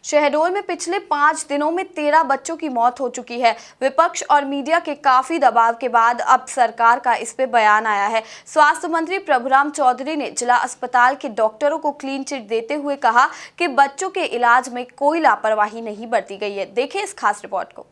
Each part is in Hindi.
शहडोल में पिछले 5 दिनों में 13 बच्चों की मौत हो चुकी है। विपक्ष और मीडिया के काफी दबाव के बाद अब सरकार का इस पे बयान आया है। स्वास्थ्य मंत्री प्रभुराम चौधरी ने जिला अस्पताल के डॉक्टरों को क्लीन चिट देते हुए कहा कि बच्चों के इलाज में कोई लापरवाही नहीं बरती गई है। देखें इस खास रिपोर्ट को।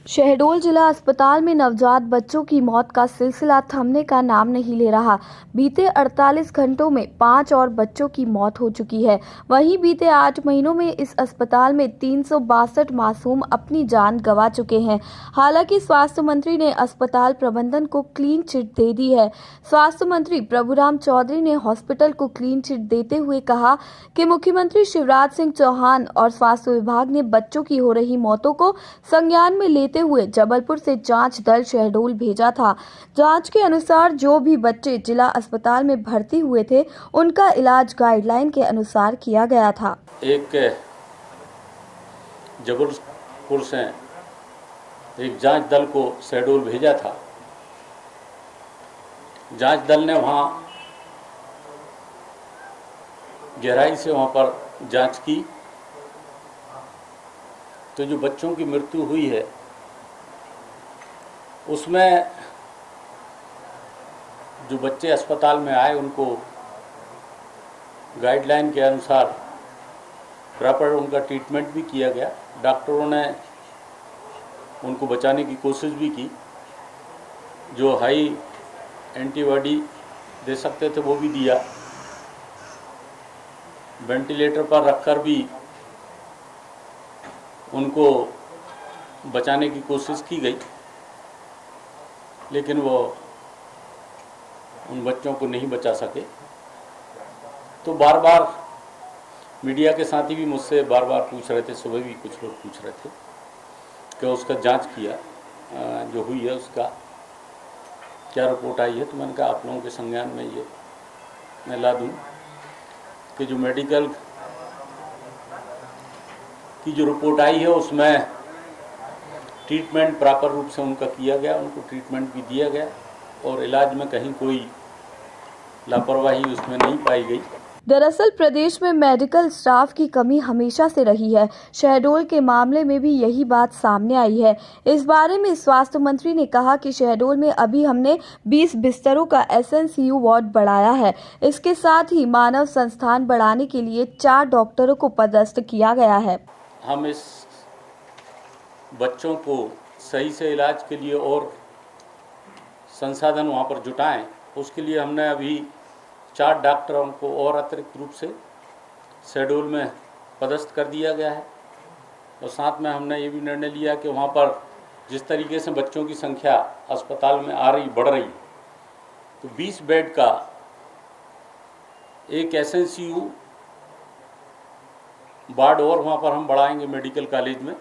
शहडोल जिला अस्पताल में नवजात बच्चों की मौत का सिलसिला थमने का नाम नहीं ले रहा। बीते 48 घंटों में 5 और बच्चों की मौत हो चुकी है। वहीं बीते 8 महीनों में इस अस्पताल में 362 मासूम अपनी जान गंवा चुके हैं। हालांकि स्वास्थ्य मंत्री ने अस्पताल प्रबंधन को क्लीन चिट दे दी है। स्वास्थ्य मंत्री प्रभुराम चौधरी ने हॉस्पिटल को क्लीन चिट देते हुए कहा कि मुख्यमंत्री शिवराज सिंह चौहान और स्वास्थ्य विभाग ने बच्चों की हो रही मौतों को संज्ञान में लेते हुए जबलपुर से जांच दल शहडोल भेजा था। जांच के अनुसार जो भी बच्चे जिला अस्पताल में भर्ती हुए थे उनका इलाज गाइडलाइन के अनुसार किया गया था। एक जबलपुर से एक जांच दल को शहडोल भेजा था। जांच दल ने वहां गहराई से वहां पर जांच की तो जो बच्चों की मृत्यु हुई है उसमें जो बच्चे अस्पताल में आए उनको गाइडलाइन के अनुसार प्रॉपर उनका ट्रीटमेंट भी किया गया। डॉक्टरों ने उनको बचाने की कोशिश भी की। जो हाई एंटीबॉडी दे सकते थे वो भी दिया। वेंटिलेटर पर रखकर भी उनको बचाने की कोशिश की गई, लेकिन वो उन बच्चों को नहीं बचा सके। तो बार बार मीडिया के साथी भी मुझसे बार बार पूछ रहे थे, सुबह भी कुछ लोग पूछ रहे थे कि उसका जांच किया जो हुई है उसका क्या रिपोर्ट आई है। तो मैंने कहा आप लोगों के संज्ञान में ये मैं ला दूँ कि जो मेडिकल की जो रिपोर्ट आई है उसमें ट्रीटमेंट प्रॉपर रूप से उनका किया गया, उनको ट्रीटमेंट भी दिया गया और इलाज में कहीं कोई लापरवाही उसमें नहीं पाई गई। दरअसल प्रदेश में मेडिकल स्टाफ की कमी हमेशा से रही है। शहडोल के मामले में भी यही बात सामने आई है। इस बारे में स्वास्थ्य मंत्री ने कहा कि शहडोल में अभी हमने 20 बिस्तरों का एसएनसीयू वार्ड बढ़ाया है। इसके साथ ही मानव संस्थान बढ़ाने के लिए 4 डॉक्टरों को पदस्थ किया गया है। हम इस बच्चों को सही से इलाज के लिए और संसाधन वहाँ पर जुटाएं, उसके लिए हमने अभी 4 डॉक्टरों को और अतिरिक्त रूप से शहडोल में पदस्थ कर दिया गया है। और साथ में हमने ये भी निर्णय लिया कि वहाँ पर जिस तरीके से बच्चों की संख्या अस्पताल में बढ़ रही, तो 20 बेड का एक एसएनसीयू वार्ड और वहाँ पर हम बढ़ाएंगे मेडिकल कॉलेज में,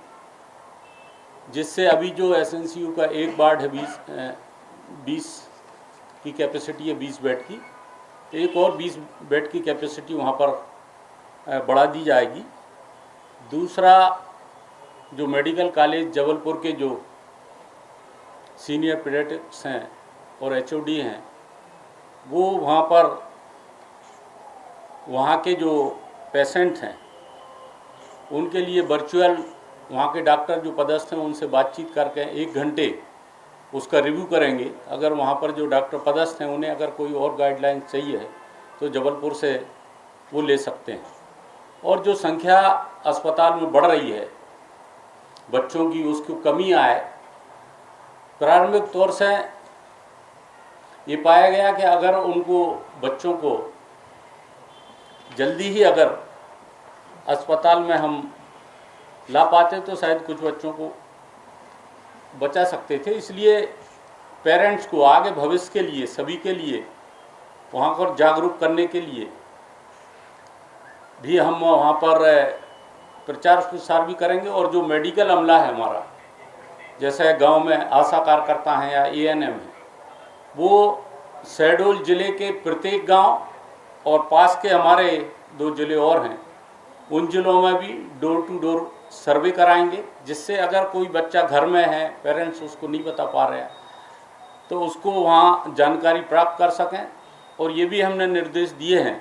जिससे अभी जो एसएनसीयू का एक वार्ड है 20 की कैपेसिटी है 20 बेड की, एक और 20 बेड की कैपेसिटी वहाँ पर बढ़ा दी जाएगी। दूसरा जो मेडिकल कॉलेज जबलपुर के जो सीनियर पीडियाट्रिक्स हैं और एचओडी हैं वो वहाँ पर वहाँ के जो पेशेंट हैं उनके लिए वर्चुअल वहाँ के डॉक्टर जो पदस्थ हैं उनसे बातचीत करके 1 घंटे उसका रिव्यू करेंगे। अगर वहाँ पर जो डॉक्टर पदस्थ हैं उन्हें अगर कोई और गाइडलाइन चाहिए तो जबलपुर से वो ले सकते हैं। और जो संख्या अस्पताल में बढ़ रही है बच्चों की, उसकी कमी आए, प्रारंभिक तौर से ये पाया गया कि अगर उनको बच्चों को जल्दी ही अगर अस्पताल में हम ला पाते तो शायद कुछ बच्चों को बचा सकते थे। इसलिए पेरेंट्स को आगे भविष्य के लिए सभी के लिए वहाँ पर जागरूक करने के लिए भी हम वहाँ पर प्रचार प्रसार भी करेंगे। और जो मेडिकल अमला है हमारा, जैसे गांव में आशा कार्यकर्ता हैं या एएनएम है, वो शहडोल ज़िले के प्रत्येक गांव और पास के हमारे 2 ज़िले और हैं उन ज़िलों में भी डोर टू डोर सर्वे कराएंगे, जिससे अगर कोई बच्चा घर में है, पेरेंट्स उसको नहीं बता पा रहे हैं, तो उसको वहाँ जानकारी प्राप्त कर सकें। और ये भी हमने निर्देश दिए हैं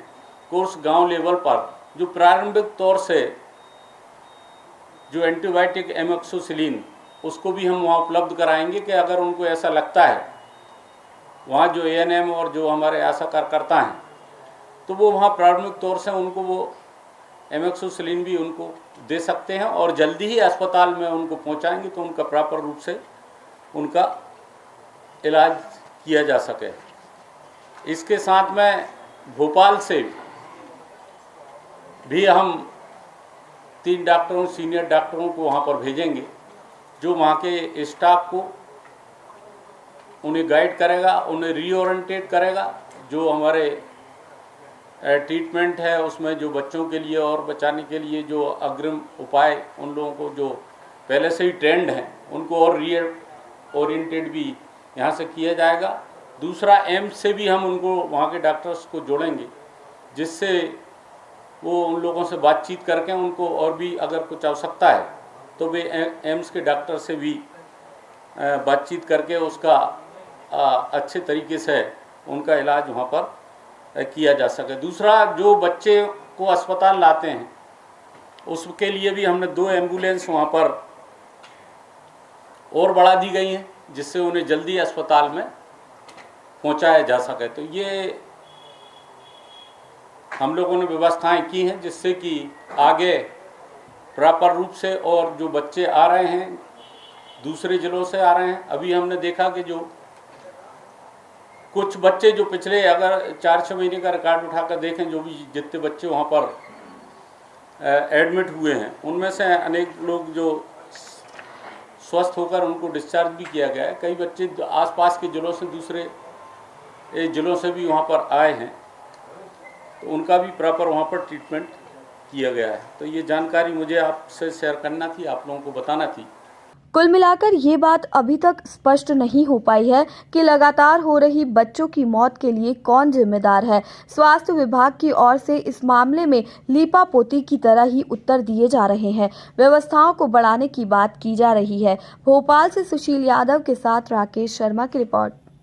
कोर्स गांव लेवल पर जो प्रारंभिक तौर से जो एंटीबायोटिक एमोक्सिसिलिन उसको भी हम वहाँ उपलब्ध कराएंगे कि अगर उनको ऐसा लगता है, वहाँ जो ANM और जो हमारे आशा कार्यकर्ता हैं तो वो वहाँ प्राथमिक तौर से उनको वो एमोक्सिसिलिन भी उनको दे सकते हैं और जल्दी ही अस्पताल में उनको पहुँचाएंगे तो उनका प्रॉपर रूप से उनका इलाज किया जा सके। इसके साथ में भोपाल से भी हम 3 डॉक्टरों सीनियर डॉक्टरों को वहाँ पर भेजेंगे जो वहाँ के स्टाफ को उन्हें गाइड करेगा, उन्हें रीओरिएंटेट करेगा। जो हमारे ट्रीटमेंट है उसमें जो बच्चों के लिए और बचाने के लिए जो अग्रिम उपाय उन लोगों को जो पहले से ही ट्रेंड हैं उनको और रीओरिएंटेड भी यहाँ से किया जाएगा। दूसरा एम्स से भी हम उनको वहाँ के डॉक्टर्स को जोड़ेंगे जिससे वो उन लोगों से बातचीत करके उनको और भी अगर कुछ आवश्यकता है तो वे एम्स के डॉक्टर से भी बातचीत करके उसका अच्छे तरीके से उनका इलाज वहाँ पर किया जा सके। दूसरा, जो बच्चे को अस्पताल लाते हैं उसके लिए भी हमने 2 एम्बुलेंस वहाँ पर और बढ़ा दी गई हैं जिससे उन्हें जल्दी अस्पताल में पहुँचाया जा सके। तो ये हम लोगों ने व्यवस्थाएं की हैं जिससे कि आगे प्रॉपर रूप से और जो बच्चे आ रहे हैं दूसरे जिलों से आ रहे हैं, अभी हमने देखा कि जो कुछ बच्चे जो पिछले अगर 4-6 महीने का रिकॉर्ड उठाकर देखें, जो भी जितने बच्चे वहाँ पर एडमिट हुए हैं उनमें से अनेक लोग जो स्वस्थ होकर उनको डिस्चार्ज भी किया गया है। कई बच्चे आसपास के जिलों से दूसरे जिलों से भी वहाँ पर आए हैं तो उनका भी प्रॉपर वहाँ पर ट्रीटमेंट किया गया है। तो ये जानकारी मुझे आपसे शेयर करना थी, आप लोगों को बताना थी। कुल मिलाकर ये बात अभी तक स्पष्ट नहीं हो पाई है कि लगातार हो रही बच्चों की मौत के लिए कौन जिम्मेदार है। स्वास्थ्य विभाग की ओर से इस मामले में लीपापोती की तरह ही उत्तर दिए जा रहे हैं। व्यवस्थाओं को बढ़ाने की बात की जा रही है। भोपाल से सुशील यादव के साथ राकेश शर्मा की रिपोर्ट।